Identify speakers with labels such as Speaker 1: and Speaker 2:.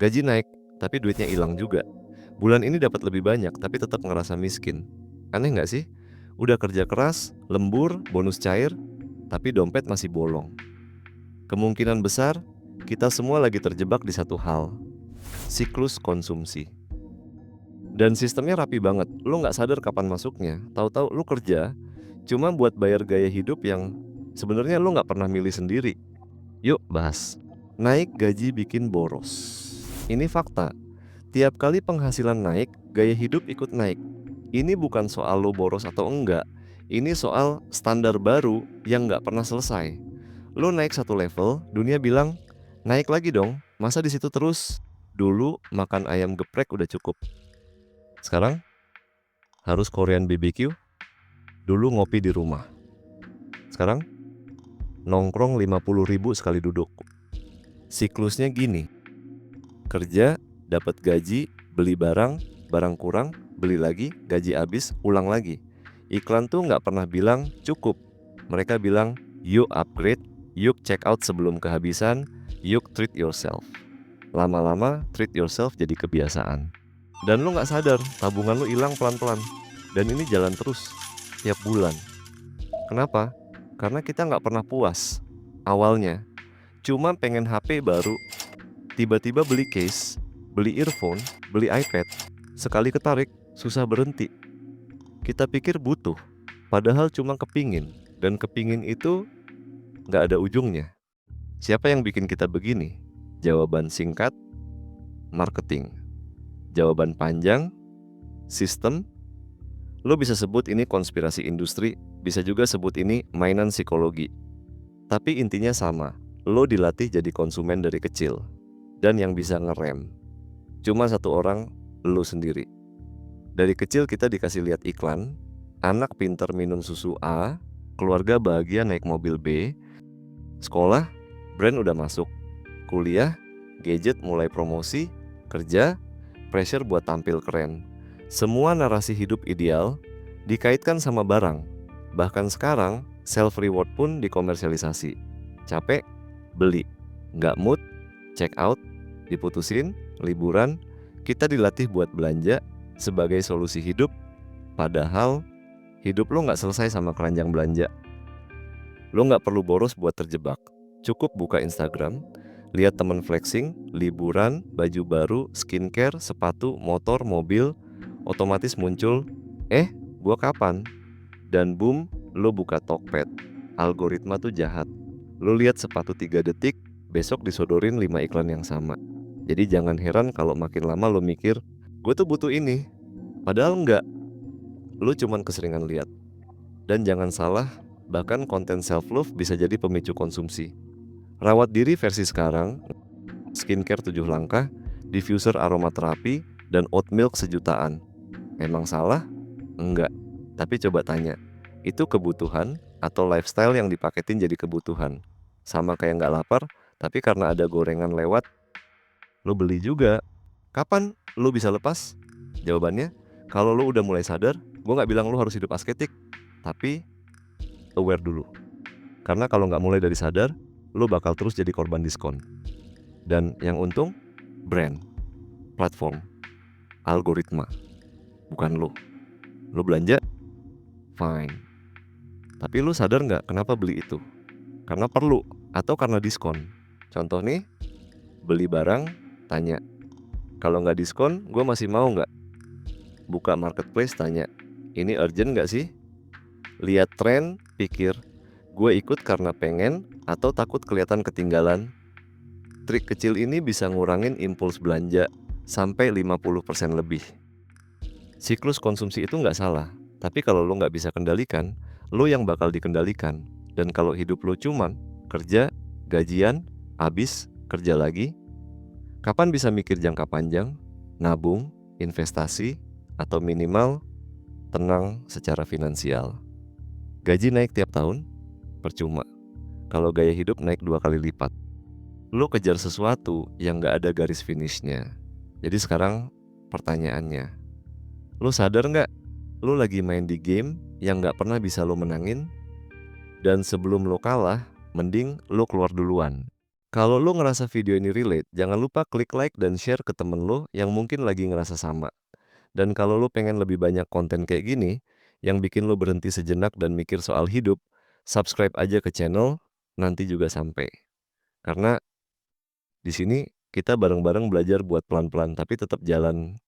Speaker 1: Gaji naik, tapi duitnya hilang juga. Bulan ini dapat lebih banyak, tapi tetap ngerasa miskin. Aneh nggak sih? Udah kerja keras, lembur, bonus cair, tapi dompet masih bolong. Kemungkinan besar, kita semua lagi terjebak di satu hal, siklus konsumsi. Dan sistemnya rapi banget, lu nggak sadar kapan masuknya. Tahu-tahu lu kerja, cuma buat bayar gaya hidup yang sebenarnya lu nggak pernah milih sendiri. Yuk bahas. Naik gaji bikin boros. Ini fakta. Tiap kali penghasilan naik, gaya hidup ikut naik. Ini bukan soal lo boros atau enggak. Ini soal standar baru yang nggak pernah selesai. Lo naik satu level, dunia bilang, naik lagi dong, masa di situ terus? Dulu makan ayam geprek udah cukup. Sekarang harus Korean BBQ. Dulu ngopi di rumah. Sekarang nongkrong 50.000 sekali duduk. Siklusnya gini. Kerja, dapat gaji, beli barang, barang kurang, beli lagi, gaji habis, ulang lagi. Iklan tuh nggak pernah bilang cukup. Mereka bilang, yuk upgrade, yuk check out sebelum kehabisan, yuk treat yourself. Lama-lama treat yourself jadi kebiasaan. Dan lu nggak sadar, tabungan lu hilang pelan-pelan. Dan ini jalan terus, tiap bulan. Kenapa? Karena kita nggak pernah puas. Awalnya, cuma pengen HP baru, tiba-tiba beli case, beli earphone, beli iPad. Sekali ketarik, susah berhenti. Kita pikir butuh, padahal cuma kepingin. Dan kepingin itu nggak ada ujungnya. Siapa yang bikin kita begini? Jawaban singkat, marketing. Jawaban panjang, sistem. Lo bisa sebut ini konspirasi industri, bisa juga sebut ini mainan psikologi. Tapi intinya sama, lo dilatih jadi konsumen dari kecil. Dan yang bisa ngerem cuma satu orang, lo sendiri. Dari kecil kita dikasih lihat iklan, anak pintar minum susu A, keluarga bahagia naik mobil B, sekolah, brand udah masuk, kuliah, gadget mulai promosi, kerja, pressure buat tampil keren. Semua narasi hidup ideal dikaitkan sama barang. Bahkan sekarang, self-reward pun dikomersialisasi. Capek, beli. Nggak mood, check out, diputusin, liburan. Kita dilatih buat belanja sebagai solusi hidup. Padahal, hidup lo nggak selesai sama keranjang belanja. Lo nggak perlu boros buat terjebak. Cukup buka Instagram, lihat temen flexing, liburan, baju baru, skincare, sepatu, motor, mobil, otomatis muncul, gua kapan? Dan boom, lo buka Tokped. Algoritma tuh jahat. Lo lihat sepatu 3 detik, besok disodorin 5 iklan yang sama. Jadi jangan heran kalau makin lama lo mikir, gue tuh butuh ini. Padahal enggak, lo cuman keseringan lihat. Dan jangan salah, bahkan konten self-love bisa jadi pemicu konsumsi. Rawat diri versi sekarang, skincare 7 langkah, diffuser aromaterapi, dan oat milk sejutaan. Memang salah? Enggak. Tapi coba tanya, itu kebutuhan atau lifestyle yang dipaketin jadi kebutuhan? Sama kayak nggak lapar, tapi karena ada gorengan lewat, lo beli juga. Kapan lo bisa lepas? Jawabannya, kalau lo udah mulai sadar, gue nggak bilang lo harus hidup asketik, tapi aware dulu. Karena kalau nggak mulai dari sadar, lo bakal terus jadi korban diskon. Dan yang untung, brand, platform, algoritma, bukan lo. Lo belanja, fine. Tapi lo sadar nggak kenapa beli itu? Karena perlu atau karena diskon? Contoh nih, beli barang, tanya, kalau nggak diskon, gue masih mau nggak? Buka marketplace, tanya, ini urgent nggak sih? Lihat tren, pikir, gue ikut karena pengen atau takut kelihatan ketinggalan? Trik kecil ini bisa ngurangin impuls belanja sampai 50% lebih. Siklus konsumsi itu nggak salah, tapi kalau lo nggak bisa kendalikan, lo yang bakal dikendalikan. Dan kalau hidup lo cuman kerja, gajian, habis, kerja lagi, kapan bisa mikir jangka panjang, nabung, investasi, atau minimal tenang secara finansial? Gaji naik tiap tahun, percuma. Kalau gaya hidup naik 2 kali lipat. Lo kejar sesuatu yang gak ada garis finishnya. Jadi sekarang pertanyaannya, lo sadar gak lo lagi main di game yang gak pernah bisa lo menangin? Dan sebelum lo kalah, mending lo keluar duluan. Kalau lo ngerasa video ini relate, jangan lupa klik like dan share ke temen lo yang mungkin lagi ngerasa sama. Dan kalau lo pengen lebih banyak konten kayak gini, yang bikin lo berhenti sejenak dan mikir soal hidup, subscribe aja ke channel, nanti juga sampai. Karena di sini kita bareng-bareng belajar buat pelan-pelan tapi tetap jalan